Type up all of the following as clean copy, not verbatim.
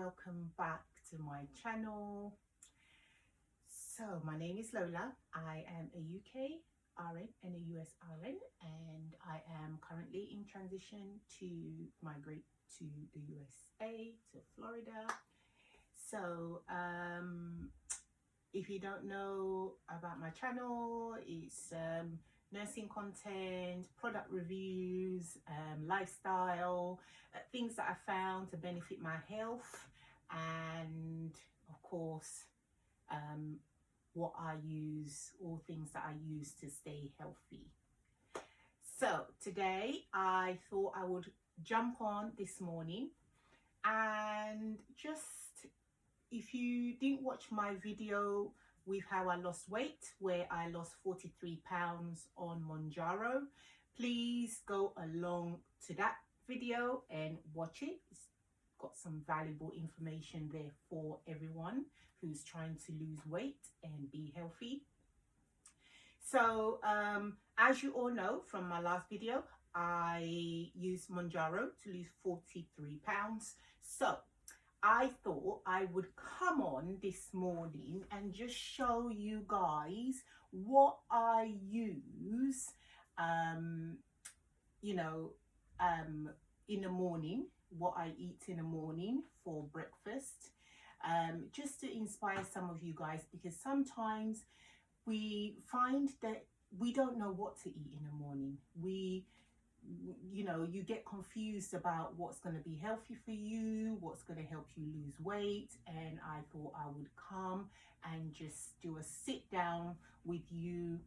welcome back to my channel. So my name is Lola. I am a UK RN and a US RN, and I am currently in transition to migrate to the USA, to Florida. So if you don't know about my channel, it's nursing content, product reviews, lifestyle, things that I found to benefit my health, and of course what I use, all things that I use to stay healthy. So today I thought I would jump on this morning and just, if you didn't watch my video with how I lost weight, where I lost 43 pounds on Mounjaro, please go along to that video and watch it. It's got some valuable information there for everyone who's trying to lose weight and be healthy. So as you all know from my last video, I used Mounjaro to lose 43 pounds. So I thought I would come on this morning and just show you guys what I use, in the morning, what I eat in the morning for breakfast, just to inspire some of you guys, because sometimes we find that we don't know what to eat in the morning. You get confused about what's going to be healthy for you, what's going to help you lose weight, and I thought I would come and just do a sit down with you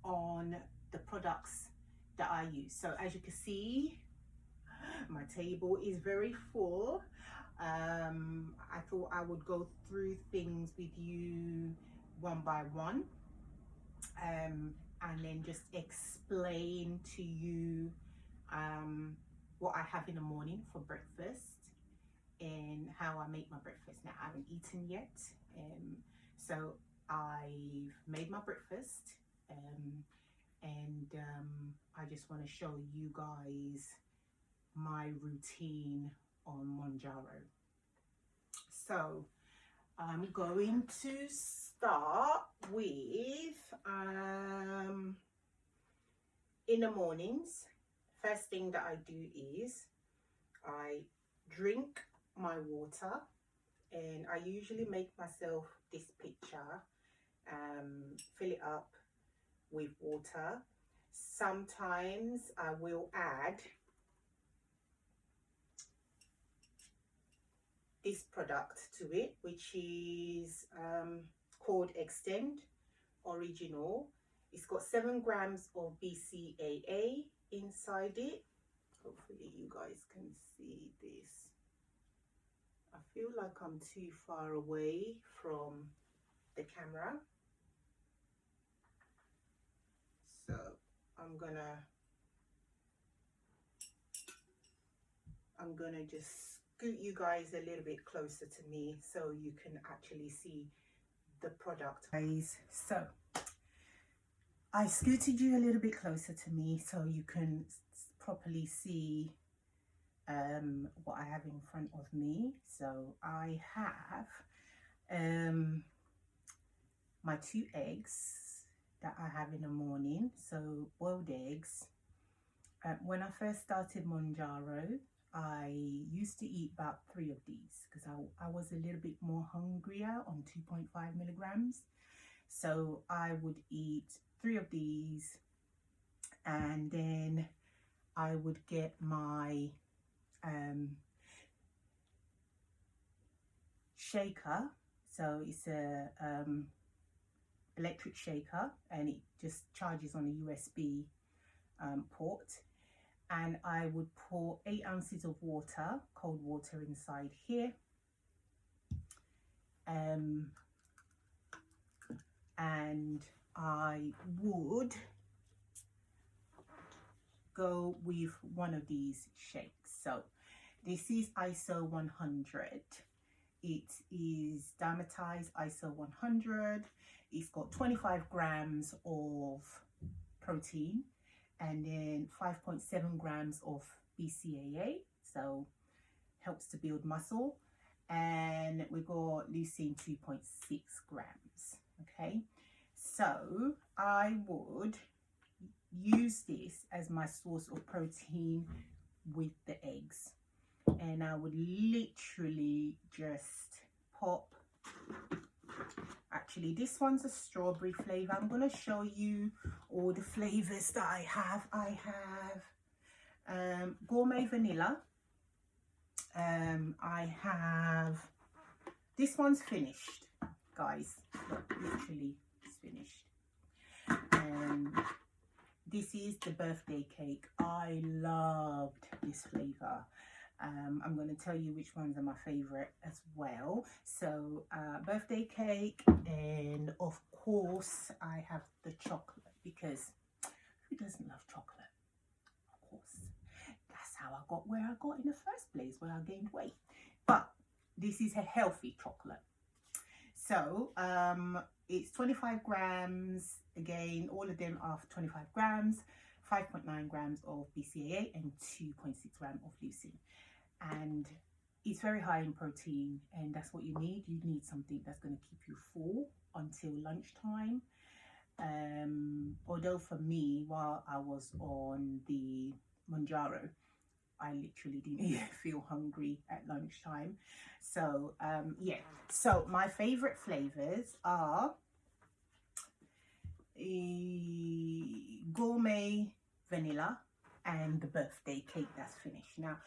on the products that I use. So as you can see, my table is very full. I thought I would go through things with you one by one, and then just explain to you what I have in the morning for breakfast and how I make my breakfast. Now, I haven't eaten yet, so I've made my breakfast, and I just want to show you guys my routine on Mounjaro. So I'm going to start with in the mornings. First thing that I do is I drink my water, and I usually make myself this pitcher, fill it up with water. Sometimes I will add this product to it, which is called Extend Original. It's got 7 grams of BCAA inside it. Hopefully you guys can see this. I feel like I'm too far away from the camera, so I'm gonna just scoot you guys a little bit closer to me so you can actually see the product, guys. So I scooted you a little bit closer to me so you can properly see what I have in front of me. So I have my 2 eggs that I have in the morning, so boiled eggs. When I first started Mounjaro, I used to eat about 3 of these because I was a little bit more hungrier on 2.5 milligrams. So I would eat 3 of these, and then I would get my shaker. So it's a electric shaker, and it just charges on a USB port. And I would pour 8 ounces of water, cold water, inside here. And I would go with one of these shakes. So this is ISO 100. It is dimetized ISO 100. It's got 25 grams of protein and then 5.7 grams of BCAA, so helps to build muscle. and we got leucine 2.6 grams. Okay, so I would use this as my source of protein with the eggs, and I would literally just pop. Actually, this one's a strawberry flavor. I'm going to show you all the flavors that I have. I have gourmet vanilla. I have, this one's finished, guys. Look, literally it's finished. This is the birthday cake. I loved this flavor. I'm going to tell you which ones are my favorite as well. So birthday cake, and of course I have the chocolate, because who doesn't love chocolate? Of course, that's how I got where I got in the first place, where I gained weight. But this is a healthy chocolate. So it's 25 grams. Again, all of them are 25 grams, 5.9 grams of BCAA and 2.6 grams of leucine. And it's very high in protein, and that's what you need. You need something that's going to keep you full until lunchtime. Although for me, while I was on the Mounjaro, I literally didn't even feel hungry at lunchtime. So yeah, so my favorite flavors are gourmet vanilla and the birthday cake that's finished. Now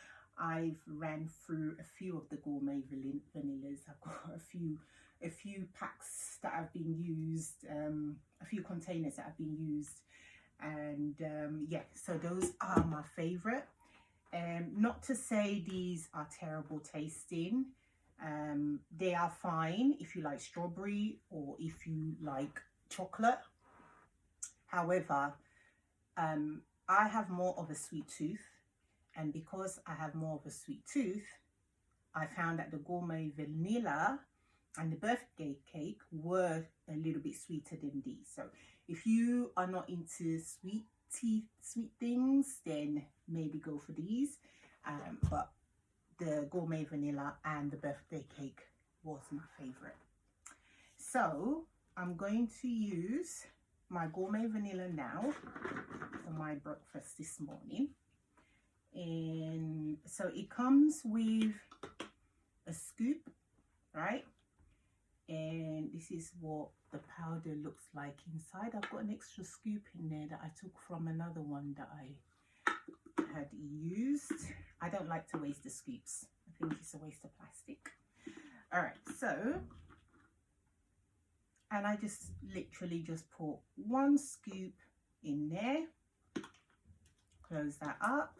I've ran through a few of the gourmet vanillas. I've got a few packs that have been used, a few containers that have been used, and yeah, so those are my favorite. Not to say these are terrible tasting. They are fine if you like strawberry or if you like chocolate. However, I have more of a sweet tooth, and because I have more of a sweet tooth, I found that the gourmet vanilla and the birthday cake were a little bit sweeter than these. So if you are not into sweet things, then maybe go for these. But the gourmet vanilla and the birthday cake was my favorite. So I'm going to use my gourmet vanilla now for my breakfast this morning. And so it comes with a scoop, right? And this is what the powder looks like inside. I've got an extra scoop in there that I took from another one that I had used. I don't like to waste the scoops. I think it's a waste of plastic. All right, so, and I just literally just put one scoop in there, close that up,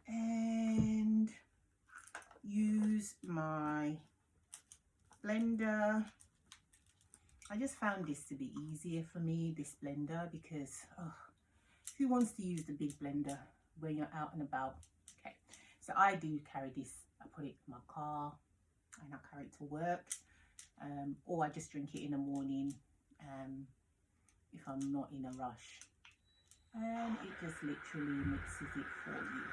and use my blender. I just found this to be easier for me, this blender, because who wants to use the big blender when you're out and about? Okay, so I do carry this. I put it in my car and I carry it to work, or I just drink it in the morning if I'm not in a rush, and it just literally mixes it for you.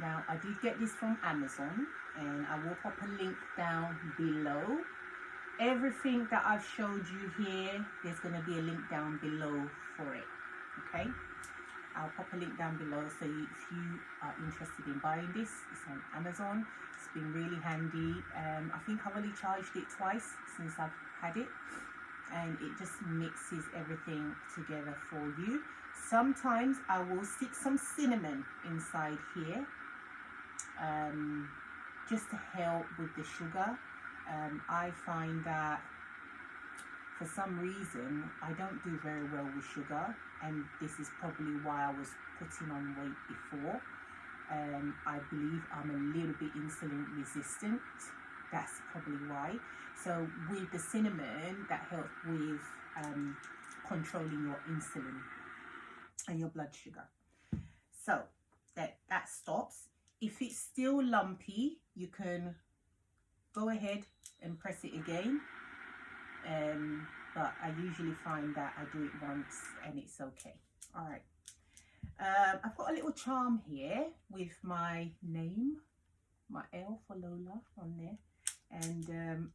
Now, I did get this from Amazon, and I will pop a link down below. Everything that I've showed you here, there's going to be a link down below for it, okay? I'll pop a link down below, so if you are interested in buying this, it's on Amazon. It's been really handy. I think I've only charged it twice since I've had it, and it just mixes everything together for you. Sometimes I will stick some cinnamon inside here, just to help with the sugar. I find that for some reason I don't do very well with sugar, and this is probably why I was putting on weight before. I believe I'm a little bit insulin resistant. That's probably why. So with the cinnamon, that helps with controlling your insulin and your blood sugar. So that stops. If it's still lumpy, you can go ahead and press it again. But I usually find that I do it once and it's okay. All right. I've got a little charm here with my name my L for Lola on there, and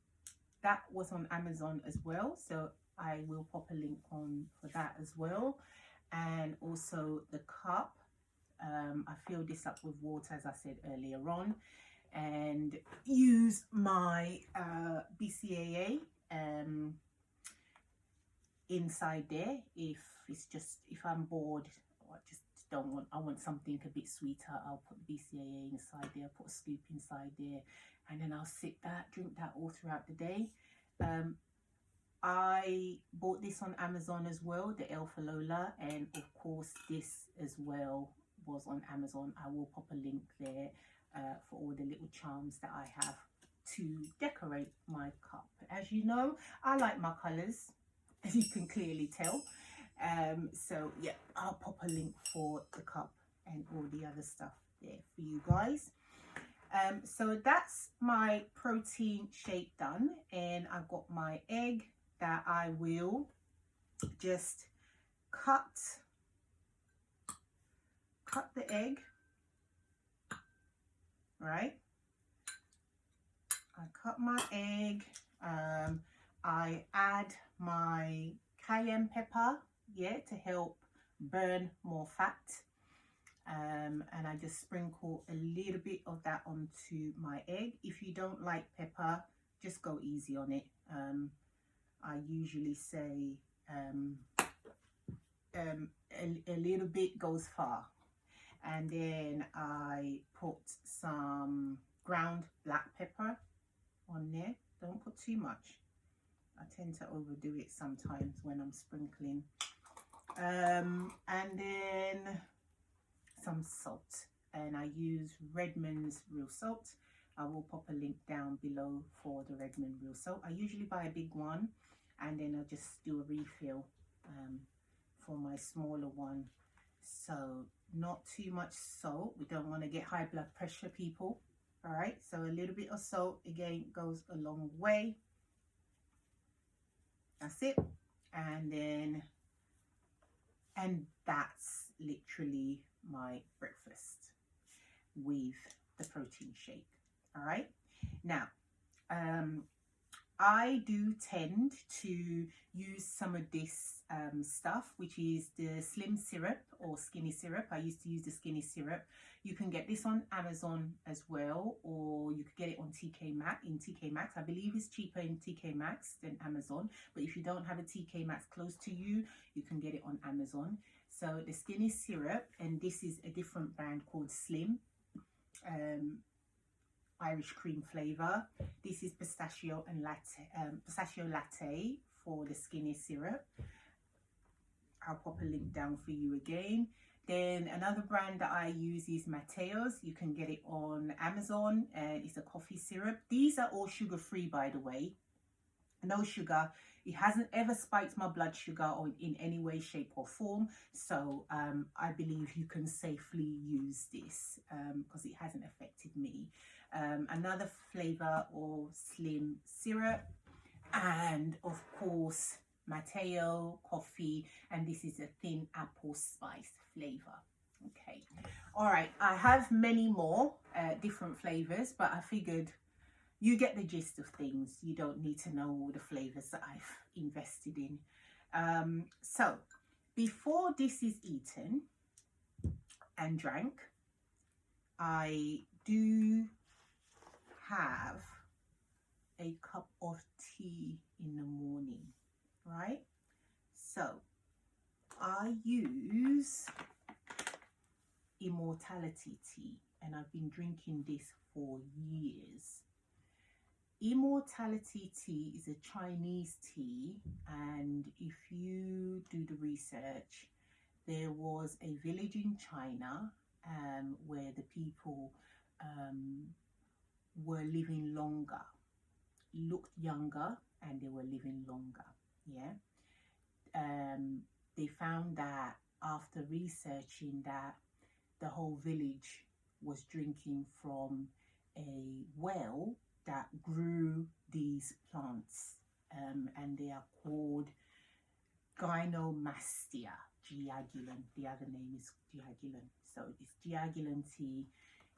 that was on Amazon as well, so I will pop a link on for that as well. And also the cup, I fill this up with water, as I said earlier on, and use my BCAA inside there if I'm bored or I just don't want, I want something a bit sweeter, I'll put BCAA inside there, put a scoop inside there, and then I'll drink that all throughout the day. I bought this on Amazon as well, the L for Lola, and of course this as well was on Amazon. I will pop a link there for all the little charms that I have to decorate my cup. As you know, I like my colours, as you can clearly tell. So yeah, I'll pop a link for the cup and all the other stuff there for you guys. So that's my protein shake done, and I've got my egg that I will just cut the egg, right? I cut my egg, I add my cayenne pepper, yeah, to help burn more fat, and I just sprinkle a little bit of that onto my egg. If you don't like pepper, just go easy on it. I usually say a little bit goes far. And then I put some ground black pepper on there. Don't put too much. I tend to overdo it sometimes when I'm sprinkling. And then some salt, and I use Redmond's real salt. I will pop a link down below for the Redmond real salt. I usually buy a big one, and then I just do a refill for my smaller one. So not too much salt. We don't want to get high blood pressure, people. All right, so a little bit of salt again goes a long way. That's it. And that's literally my breakfast with the protein shake. All right, now I do tend to use some of this stuff, which is the slim syrup or skinny syrup. I used to use the skinny syrup. You can get this on Amazon as well, or you could get it on TK Maxx. In TK Maxx, I believe it's cheaper in TK Maxx than Amazon, but if you don't have a TK Maxx close to you, you can get it on Amazon. So the skinny syrup, and this is a different brand called Slim, Irish cream flavor. This is pistachio latte for the skinny syrup. I'll pop a link down for you again. Then another brand that I use is Mateo's. You can get it on Amazon, and it's a coffee syrup. These are all sugar free, by the way. No sugar. It hasn't ever spiked my blood sugar or in any way, shape or form. So I believe you can safely use this because it hasn't affected me. Another flavor or slim syrup, and of course Mateo coffee, and this is a thin apple spice flavor. Okay, all right, I have many more different flavors, but I figured you get the gist of things. You don't need to know all the flavors that I've invested in. So before this is eaten and drank, I do have a cup of tea in the morning, right? So I use Immortality tea, and I've been drinking this for years. Immortality tea is a Chinese tea, and if you do the research, there was a village in China where the people were living longer, looked younger, and they were living longer. Yeah. They found that after researching that the whole village was drinking from a well that grew these plants, and they are called Gynomastia giagulan. The other name is giagulan. So it's giagulan tea.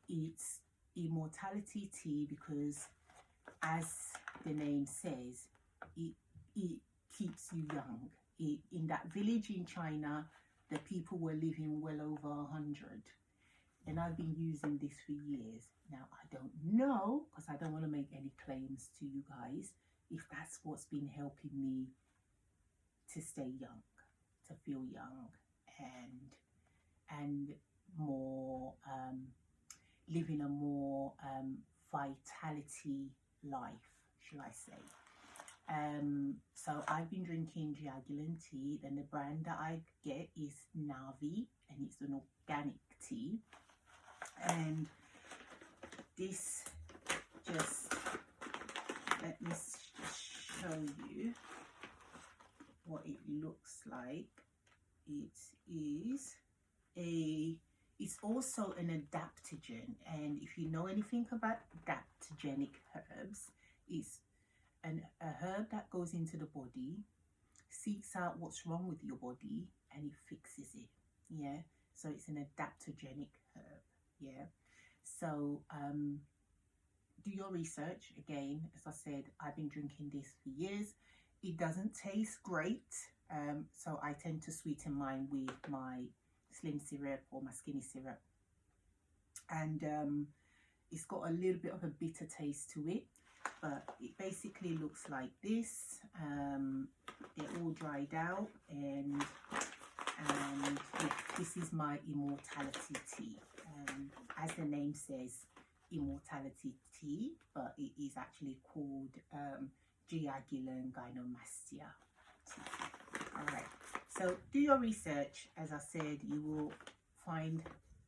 It's immortality tea because, as the name says, it keeps you young. In that village in China, the people were living well over 100, and I've been using this for years. Now, I don't know, because I don't want to make any claims to you guys, if that's what's been helping me to stay young, to feel young, and more living a more vitality life, shall I say. So I've been drinking Jiagulan tea, and the brand that I get is Navi, and it's an organic tea. And this, just let me just show you what it looks like. It's also an adaptogen, and if you know anything about adaptogenic herbs, it's a herb that goes into the body, seeks out what's wrong with your body, and it fixes it. Yeah, so it's an adaptogenic herb. Yeah, so do your research. Again, as I said, I've been drinking this for years. It doesn't taste great, so I tend to sweeten mine with my slim syrup or my skinny syrup, and it's got a little bit of a bitter taste to it, but it basically looks like this. They're all dried out, and yeah, this is my immortality tea. As the name says, immortality tea, but it is actually called Jiagulan gynomastia tea. All right, so do your research. As I said, you will find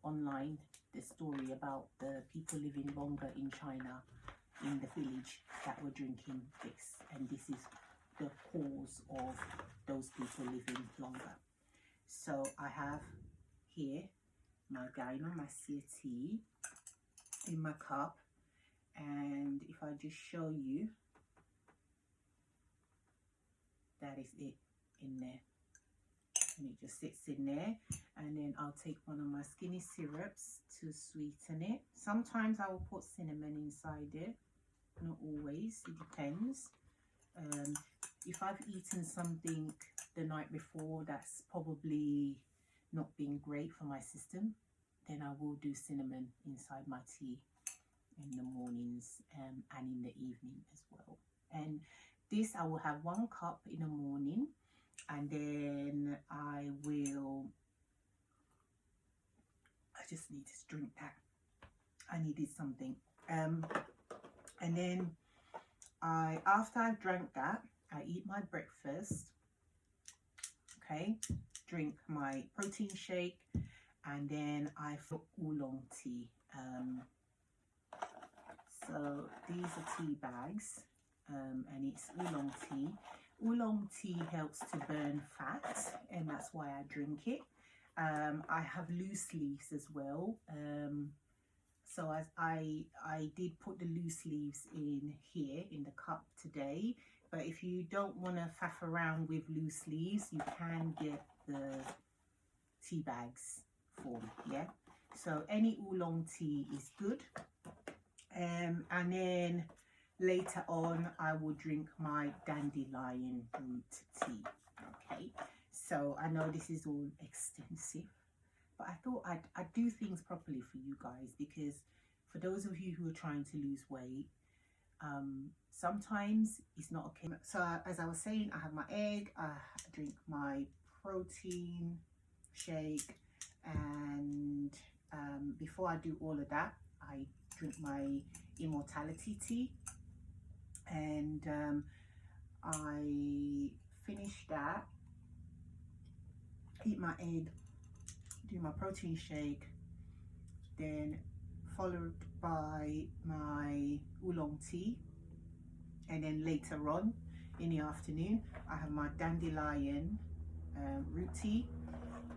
online the story about the people living longer in China, in the village, that were drinking this, and this is the cause of those people living longer. So I have here my gynomastia tea in my cup, and if I just show you, that is it in there, and it just sits in there. And then I'll take one of my skinny syrups to sweeten it. Sometimes I will put cinnamon inside it, not always, it depends. If I've eaten something the night before that's probably not been great for my system, then I will do cinnamon inside my tea in the mornings and in the evening as well. And this, I will have 1 cup in the morning, and then I just need to drink that. I needed something. And then after I've drank that, I eat my breakfast, okay, drink my protein shake, and then I put oolong tea. So these are tea bags, and it's oolong tea. Oolong tea helps to burn fat, and that's why I drink it. I have loose leaves as well. So as I did put the loose leaves in here in the cup today, but if you don't want to faff around with loose leaves, you can get the tea bags form. Yeah, so any oolong tea is good. And then later on I will drink my dandelion root tea. Okay, so I know this is all extensive, but I thought I'd do things properly for you guys, because for those of you who are trying to lose weight, sometimes it's not okay. So as I was saying, I have my egg, I drink my protein shake, and before I do all of that, I drink my immortality tea, and I finish that, eat my egg, do my protein shake, then followed by my oolong tea, and then later on in the afternoon I have my dandelion root tea,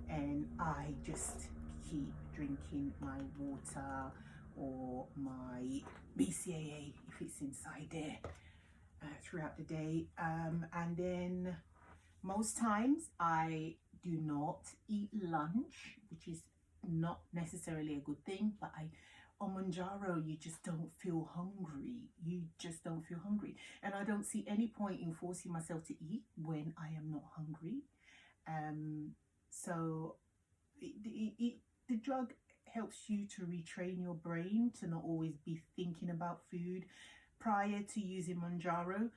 and I just keep drinking my water or my BCAA if it's inside there throughout the day. And then most times I do not eat lunch, which is not necessarily a good thing, but on Mounjaro, you just don't feel hungry. You just don't feel hungry. And I don't see any point in forcing myself to eat when I am not hungry. So the drug helps you to retrain your brain to not always be thinking about food. Prior to using Mounjaro,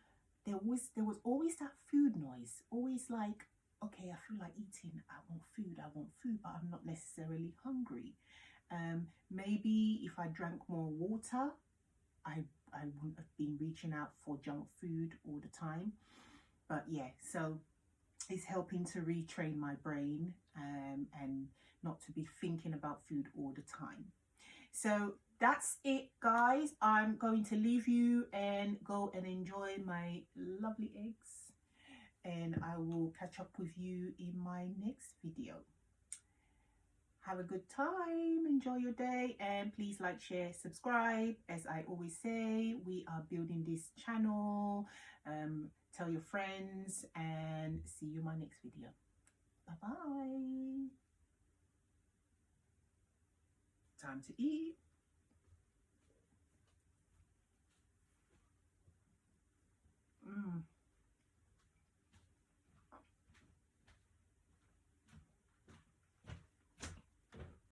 there was always that food noise, always like, okay, I feel like eating, I want food, but I'm not necessarily hungry. Maybe if I drank more water, I wouldn't have been reaching out for junk food all the time. But yeah, so it's helping to retrain my brain, and not to be thinking about food all the time. So that's it, guys. I'm going to leave you and go and enjoy my lovely eggs, and I will catch up with you in my next video. Have a good time, enjoy your day, and please like, share, subscribe. As I always say, we are building this channel. Tell your friends, and see you in my next video. Bye bye. Time to eat.